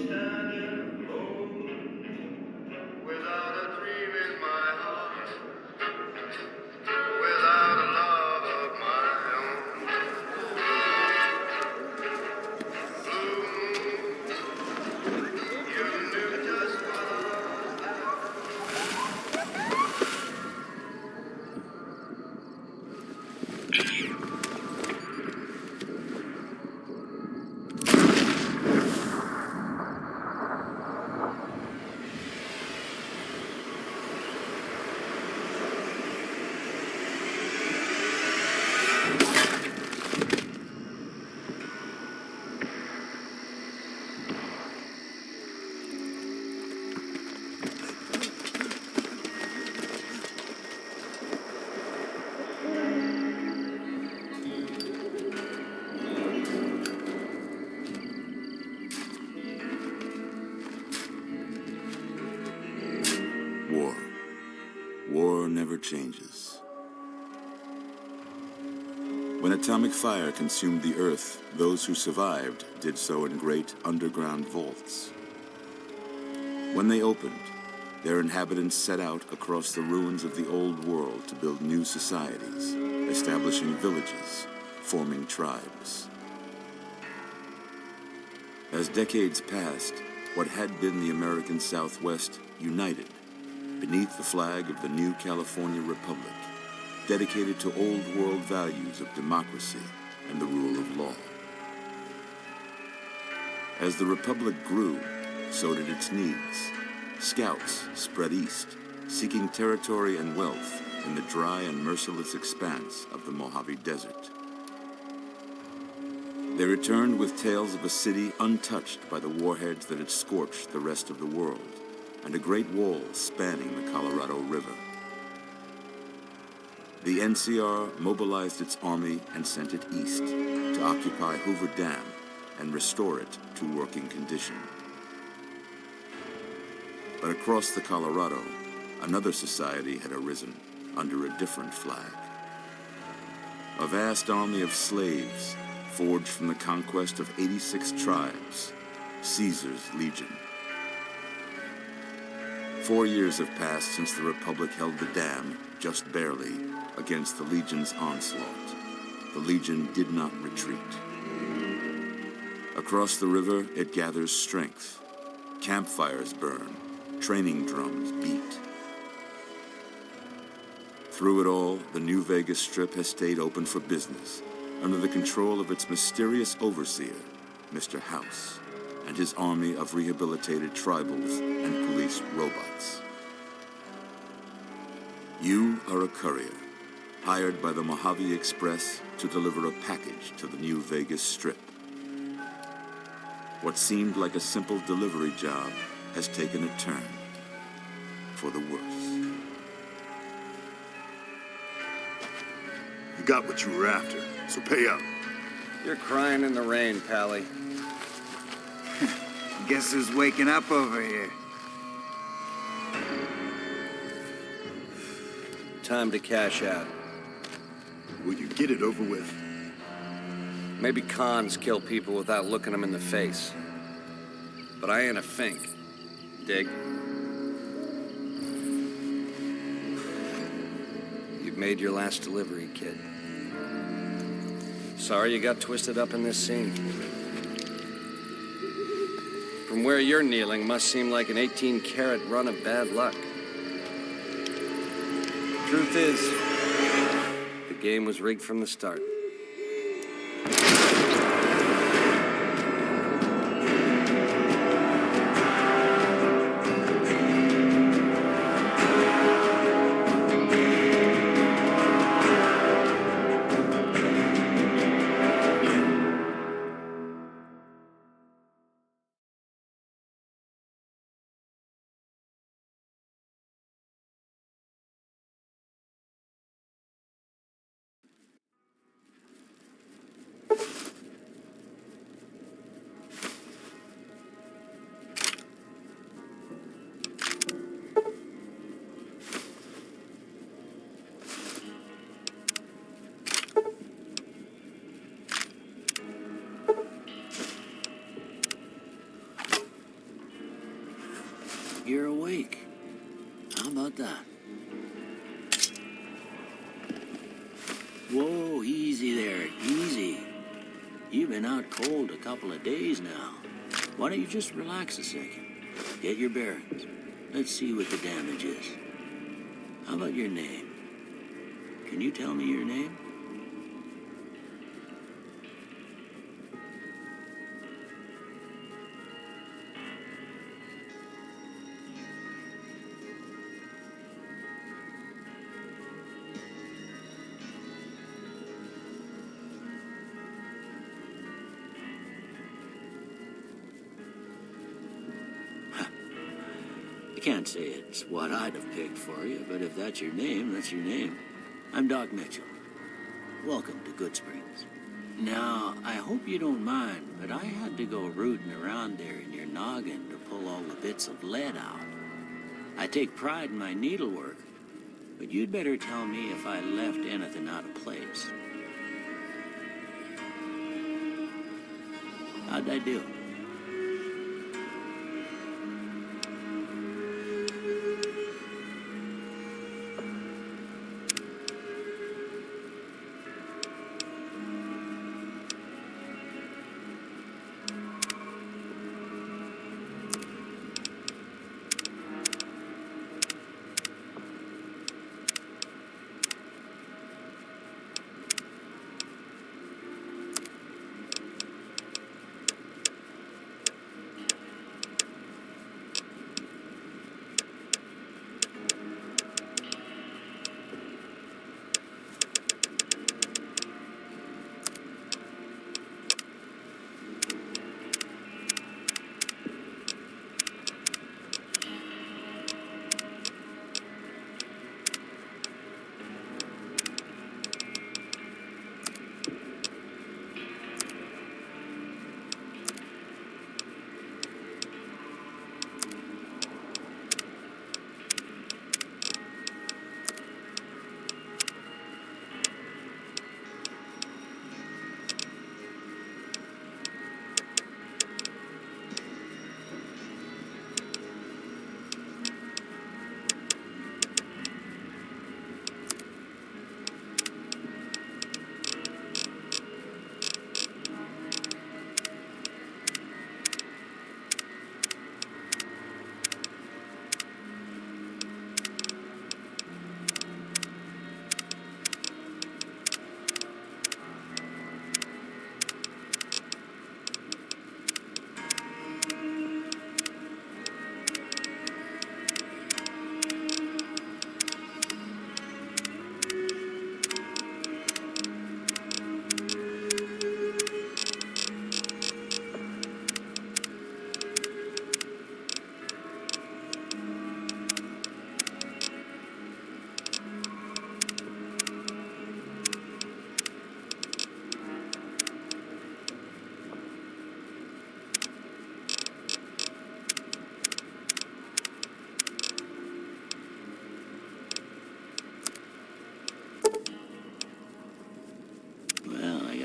standing alone, without a dream in my heart, without a love of my own. Blue moon, you knew just what I was there. War never changes. When atomic fire consumed the Earth, those who survived did so in great underground vaults. When they opened, their inhabitants set out across the ruins of the old world to build new societies, establishing villages, forming tribes. As decades passed, what had been the American Southwest united beneath the flag of the new California Republic, dedicated to old world values of democracy and the rule of law. As the Republic grew, so did its needs. Scouts spread east, seeking territory and wealth in the dry and merciless expanse of the Mojave Desert. They returned with tales of a city untouched by the warheads that had scorched the rest of the world, and a great wall spanning the Colorado River. The NCR mobilized its army and sent it east to occupy Hoover Dam and restore it to working condition. But across the Colorado, another society had arisen under a different flag. A vast army of slaves forged from the conquest of 86 tribes, Caesar's Legion. 4 years have passed since the Republic held the dam, just barely, against the Legion's onslaught. The Legion did not retreat. Across the river, it gathers strength. Campfires burn, training drums beat. Through it all, the New Vegas Strip has stayed open for business, under the control of its mysterious overseer, Mr. House, and his army of rehabilitated tribals and police robots. You are a courier, hired by the Mojave Express to deliver a package to the New Vegas Strip. What seemed like a simple delivery job has taken a turn for the worse. You got what you were after, so pay up. You're crying in the rain, Pally. Guess who's waking up over here? Time to cash out. Will you get it over with? Maybe cons kill people without looking them in the face. But I ain't a fink. Dig? You've made your last delivery, kid. Sorry you got twisted up in this scene. From where you're kneeling must seem like an 18-carat run of bad luck. Truth is, the game was rigged from the start. awake. How about that? Whoa, easy there, easy. You've been out cold a couple of days now. Why don't you just relax a second? Get your bearings. Let's see what the damage is. How about your name? Can you tell me your name? I can't say it's what I'd have picked for you, but if that's your name, that's your name. I'm Doc Mitchell. Welcome to Good Springs. Now, I hope you don't mind, but I had to go rooting around there in your noggin to pull all the bits of lead out. I take pride in my needlework, but you'd better tell me if I left anything out of place. How'd I do?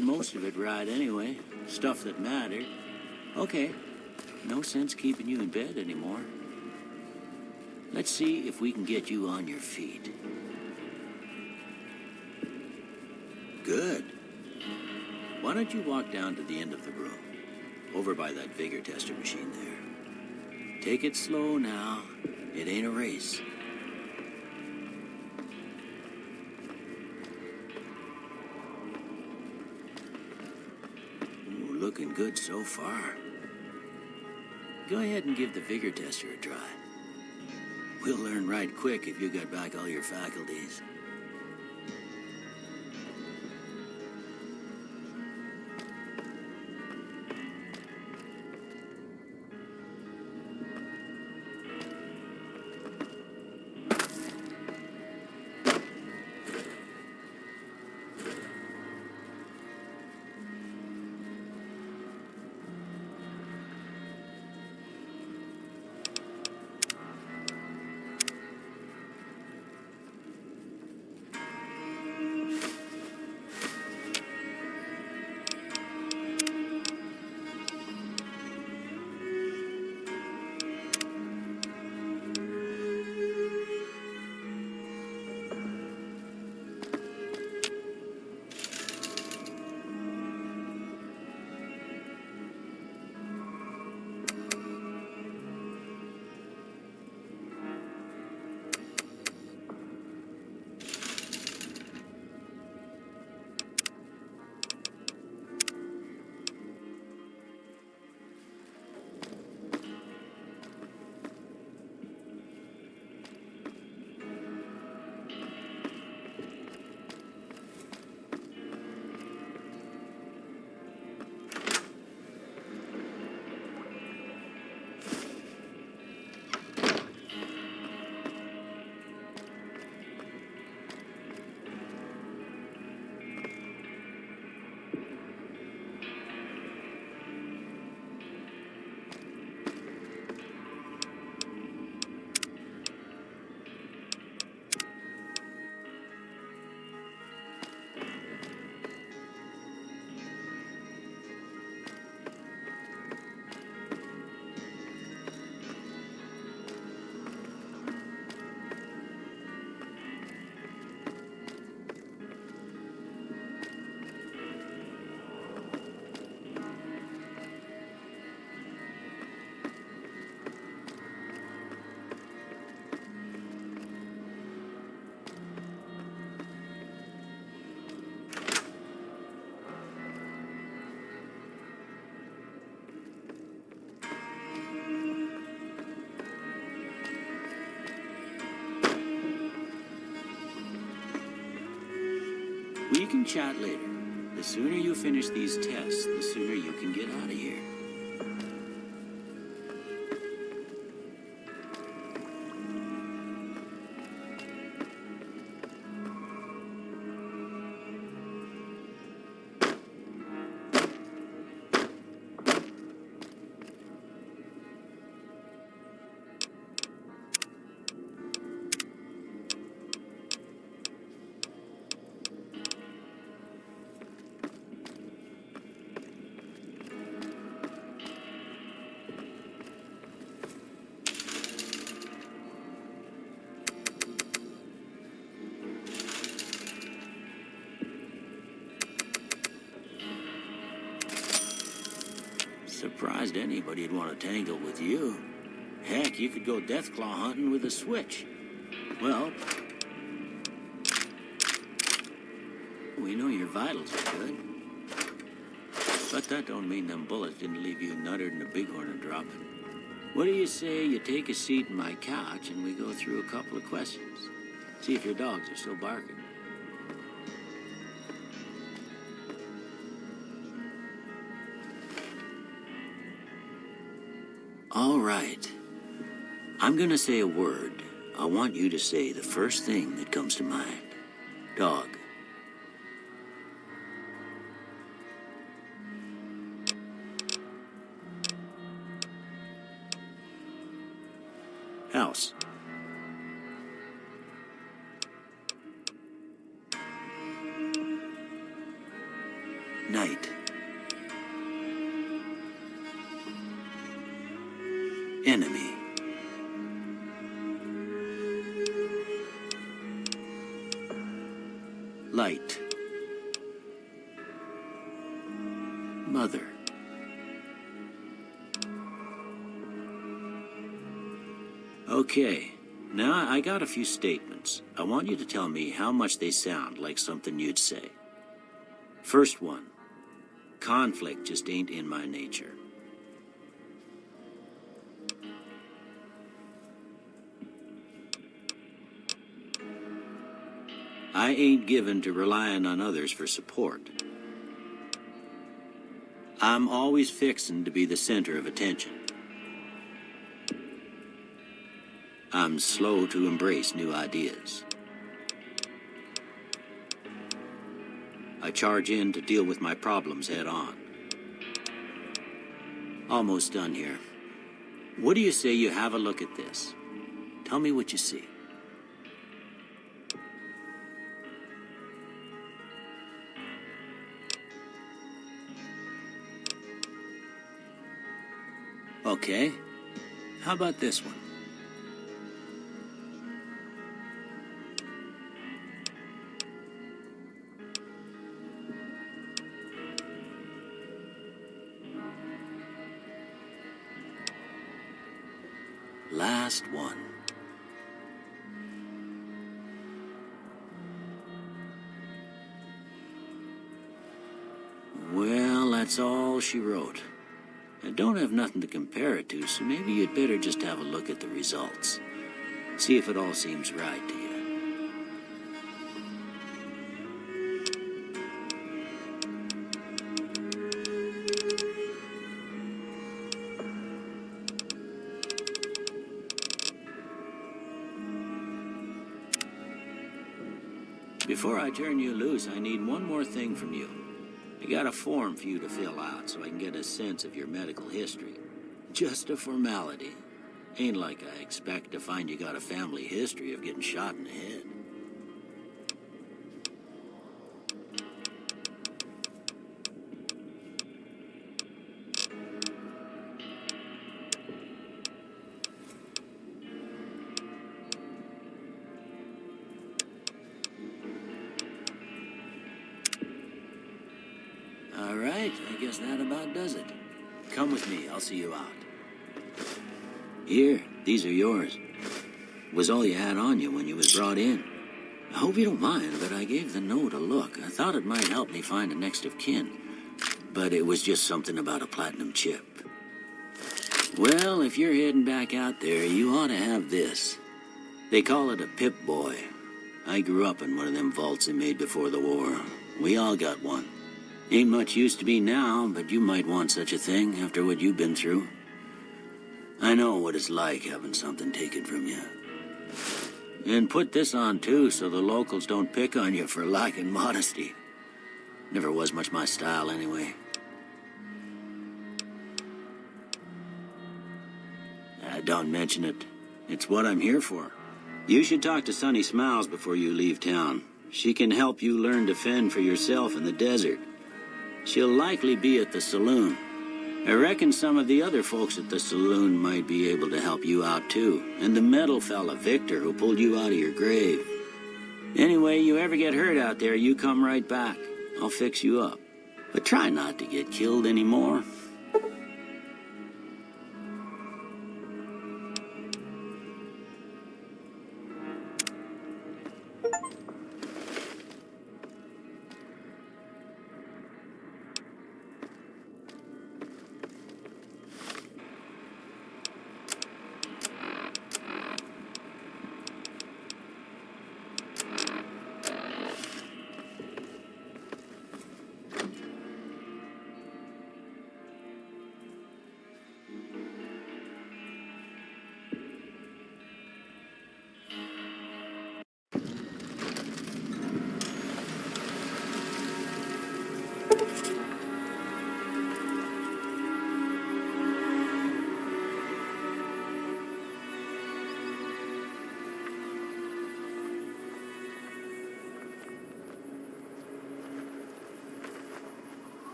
Most of it right anyway. Stuff that mattered. Okay. No sense keeping you in bed anymore. Let's see if we can get you on your feet. Good. Why don't you walk down to the end of the room? Over by that vigor tester machine there. Take it slow now. It ain't a race. Looking good so far. Go ahead and give the vigor tester a try. We'll learn right quick if you got back all your faculties. can chat later. The sooner you finish these tests, the sooner you can get out of here. Surprised anybody'd want to tangle with you. Heck, you could go deathclaw hunting with a switch. Well, we know your vitals are good. But that don't mean them bullets didn't leave you nuttered and a bighorn a dropping. What do you say you take a seat in my couch and we go through a couple of questions? See if your dogs are still barking. All right. I'm gonna say a word. I want you to say the first thing that comes to mind. Dog. House. Night. Enemy. Light. Mother. Okay, now I got a few statements. I want you to tell me how much they sound like something you'd say. First one. Conflict just ain't in my nature. I ain't given to relying on others for support. I'm always fixin' to be the center of attention. I'm slow to embrace new ideas. I charge in to deal with my problems head on. Almost done here. What do you say you have a look at this? Tell me what you see. Okay, how about this one? Last one. Well, that's all she wrote. I don't have nothing to compare it to, so maybe you'd better just have a look at the results. See if it all seems right to you. Before I turn you loose, I need one more thing from you. I got a form for you to fill out so I can get a sense of your medical history. Just a formality. Ain't like I expect to find you got a family history of getting shot in the head. All right, I guess that about does it. Come with me, I'll see you out. Here, these are yours. Was all you had on you when you was brought in. I hope you don't mind, but I gave the note a look. I thought it might help me find a next of kin. But it was just something about a platinum chip. Well, if you're heading back out there, you ought to have this. They call it a Pip-Boy. I grew up in one of them vaults they made before the war. We all got one. Ain't much use to me now, but you might want such a thing after what you've been through. I know what it's like having something taken from you. And put this on too, so the locals don't pick on you for lacking modesty. Never was much my style anyway. Don't mention it. It's what I'm here for. You should talk to Sunny Smiles before you leave town. She can help you learn to fend for yourself in the desert. She'll likely be at the saloon. I reckon some of the other folks at the saloon might be able to help you out too. And the metal fella, Victor, who pulled you out of your grave. Anyway, you ever get hurt out there, you come right back. I'll fix you up. But try not to get killed anymore.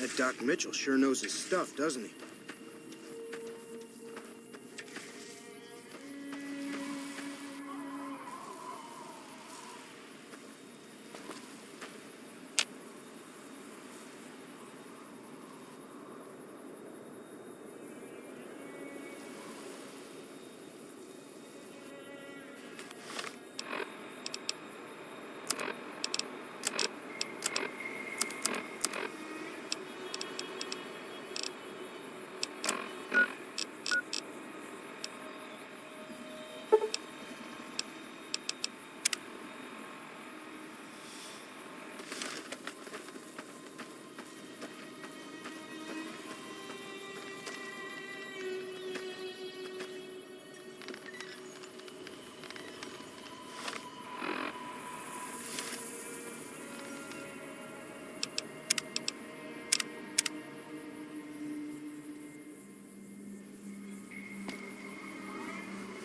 That Doc Mitchell sure knows his stuff, doesn't he?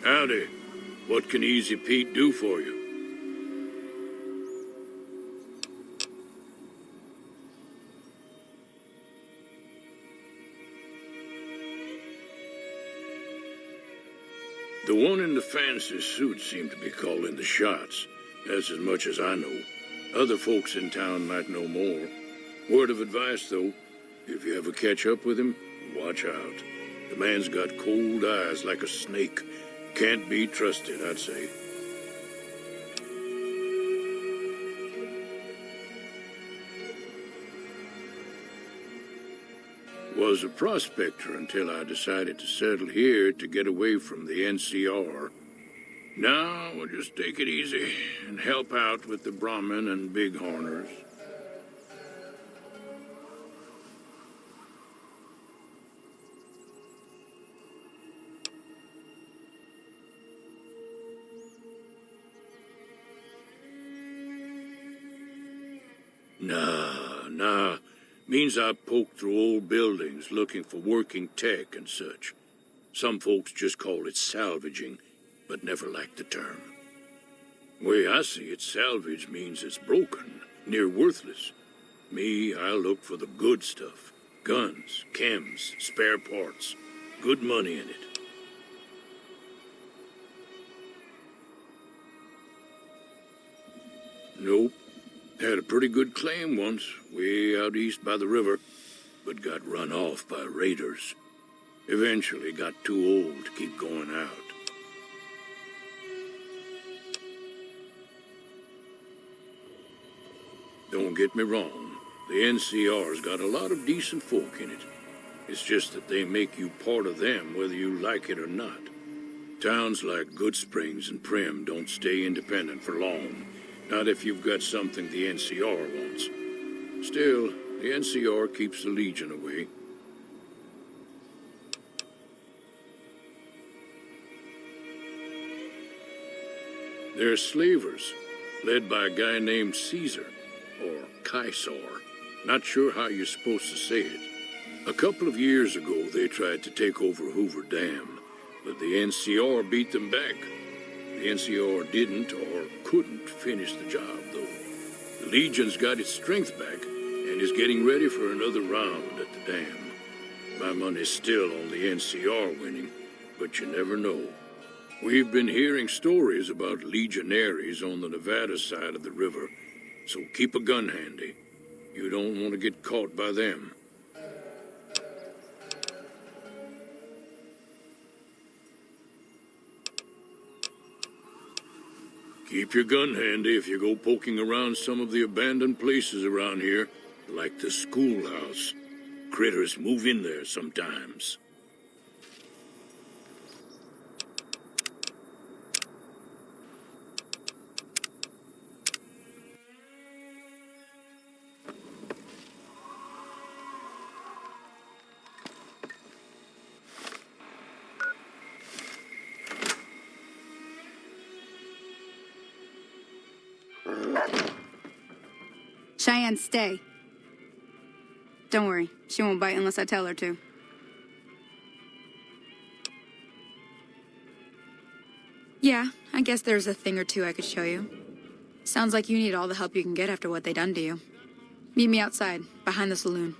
Howdy. What can Easy Pete do for you? The one in the fancy suit seemed to be calling the shots. That's as much as I know. Other folks in town might know more. Word of advice, though, if you ever catch up with him, watch out. The man's got cold eyes like a snake. Can't be trusted, I'd say. Was a prospector until I decided to settle here to get away from the NCR. Now we'll just take it easy and help out with the Brahmin and Bighorners. Nah. Means I poke through old buildings looking for working tech and such. Some folks just call it salvaging, but never liked the term. Way I see it, salvage means it's broken, near worthless. Me, I look for the good stuff. Guns, chems, spare parts. Good money in it. Nope. Had a pretty good claim once, way out east by the river, but got run off by raiders. Eventually got too old to keep going out. Don't get me wrong, the NCR's got a lot of decent folk in it. It's just that they make you part of them whether you like it or not. Towns like Good Springs and Prim don't stay independent for long. Not if you've got something the NCR wants. Still, the NCR keeps the Legion away. They're slavers, led by a guy named Caesar, or Caesar. Not sure how you're supposed to say it. A couple of years ago, they tried to take over Hoover Dam, but the NCR beat them back. The NCR didn't or couldn't finish the job, though. The Legion's got its strength back and is getting ready for another round at the dam. My money's still on the NCR winning, but you never know. We've been hearing stories about legionaries on the Nevada side of the river, so keep a gun handy. You don't want to get caught by them. Keep your gun handy if you go poking around some of the abandoned places around here, like the schoolhouse. Critters move in there sometimes. Cheyenne, stay. Don't worry, she won't bite unless I tell her to. Yeah, I guess there's a thing or two I could show you. Sounds like you need all the help you can get after what they done to you. Meet me outside, behind the saloon.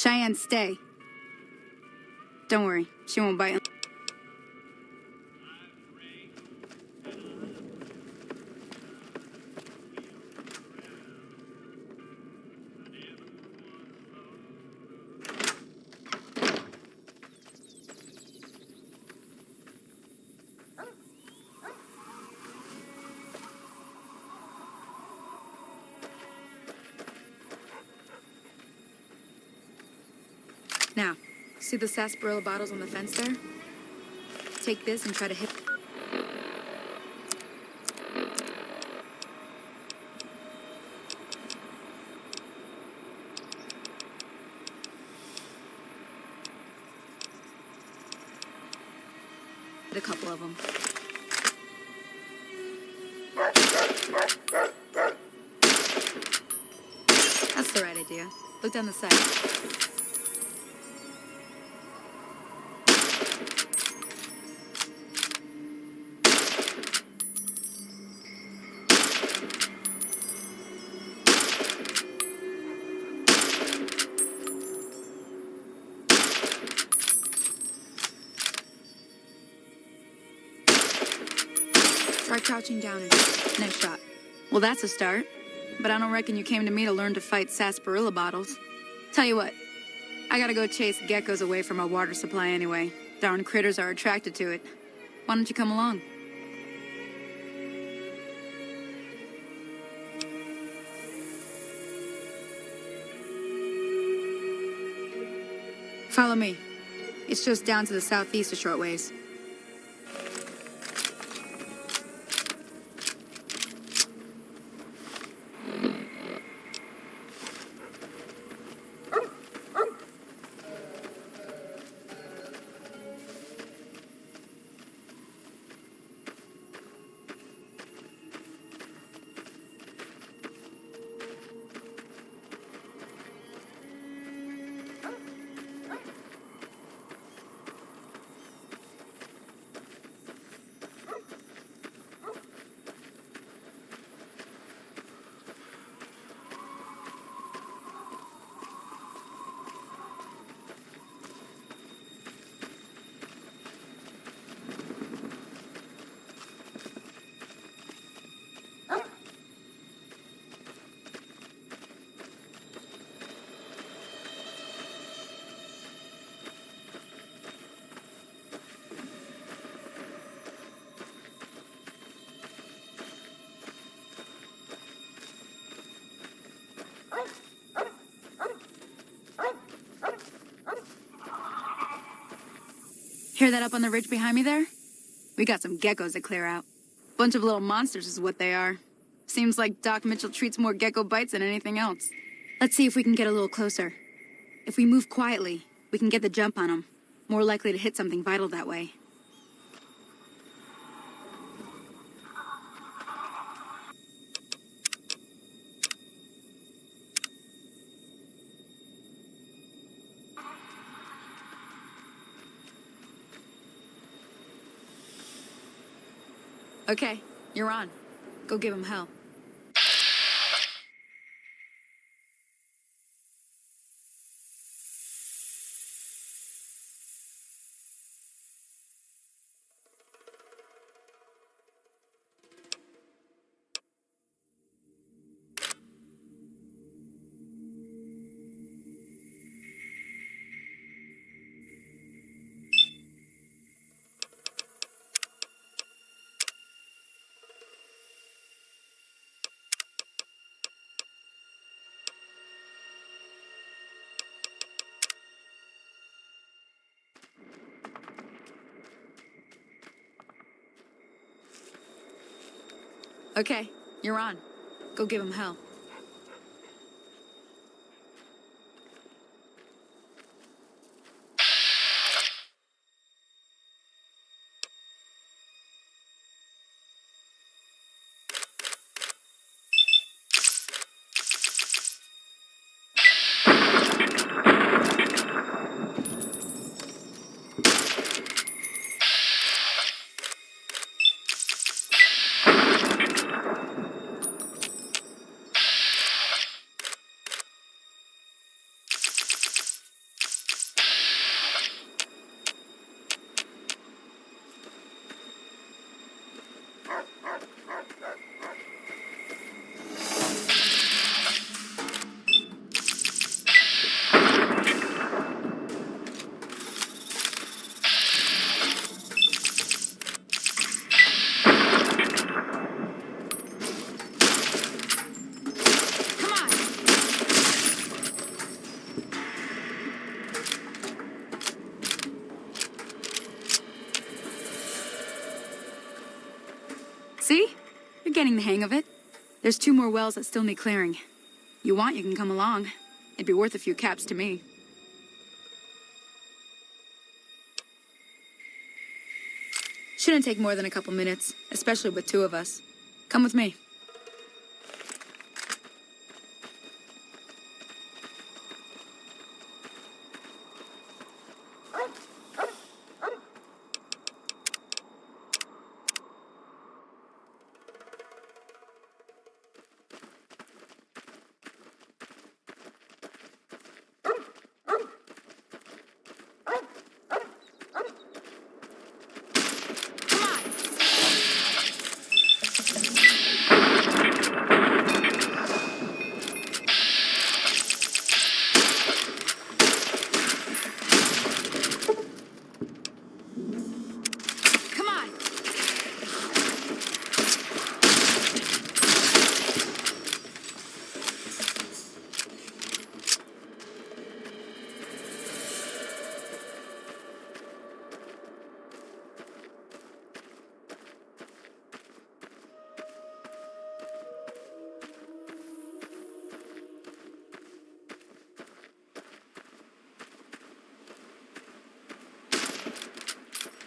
Cheyenne, stay. Don't worry, she won't bite. Now, see the sarsaparilla bottles on the fence there? Take this and try to hit... a couple of them. That's the right idea. Look down the side. Try crouching down and next shot. Well, that's a start. But I don't reckon you came to me to learn to fight sarsaparilla bottles. Tell you what, I gotta go chase geckos away from our water supply anyway. Darn critters are attracted to it. Why don't you come along? Follow me. It's just down to the southeast a short ways. Hear that up on the ridge behind me there? We got some geckos to clear out. Bunch of little monsters is what they are. Seems like Doc Mitchell treats more gecko bites than anything else. Let's see if we can get a little closer. If we move quietly, we can get the jump on them. More likely to hit something vital that way. Okay, you're on. Go give him hell. Okay, you're on. Go give him hell. getting the hang of it. There's 2 more wells that still need clearing. You want, you can come along. It'd be worth a few caps to me. Shouldn't take more than a couple minutes, especially with 2 of us. Come with me.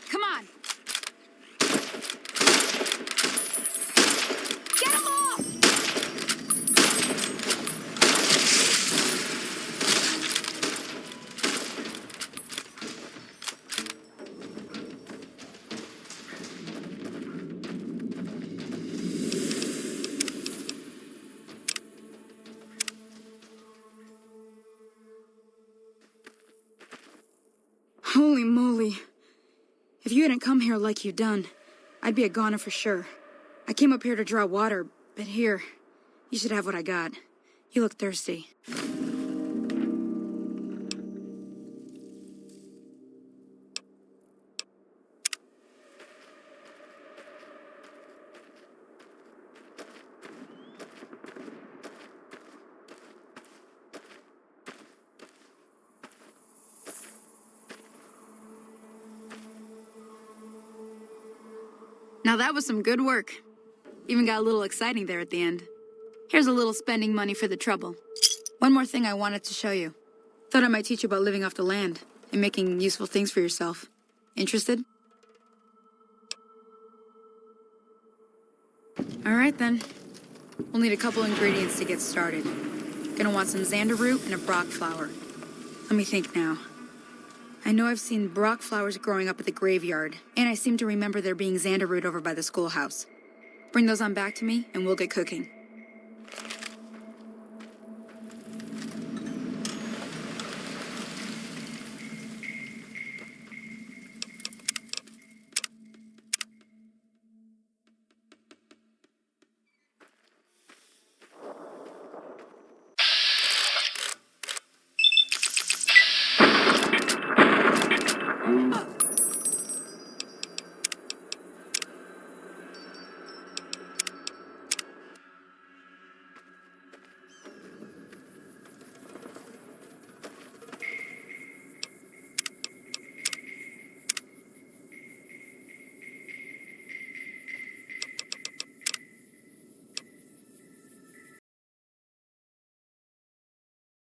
Come on! Get him off! Holy moly. If you hadn't come here like you done, I'd be a goner for sure. I came up here to draw water, but here, you should have what I got. You look thirsty. Now that was some good work. Even got a little exciting there at the end. Here's a little spending money for the trouble. One more thing I wanted to show you. Thought I might teach you about living off the land and making useful things for yourself. Interested? All right then. We'll need a couple ingredients to get started. Gonna want some xander root and a brock flower. Let me think now. I know I've seen brock flowers growing up at the graveyard, and I seem to remember there being xander root over by the schoolhouse. Bring those on back to me, and we'll get cooking.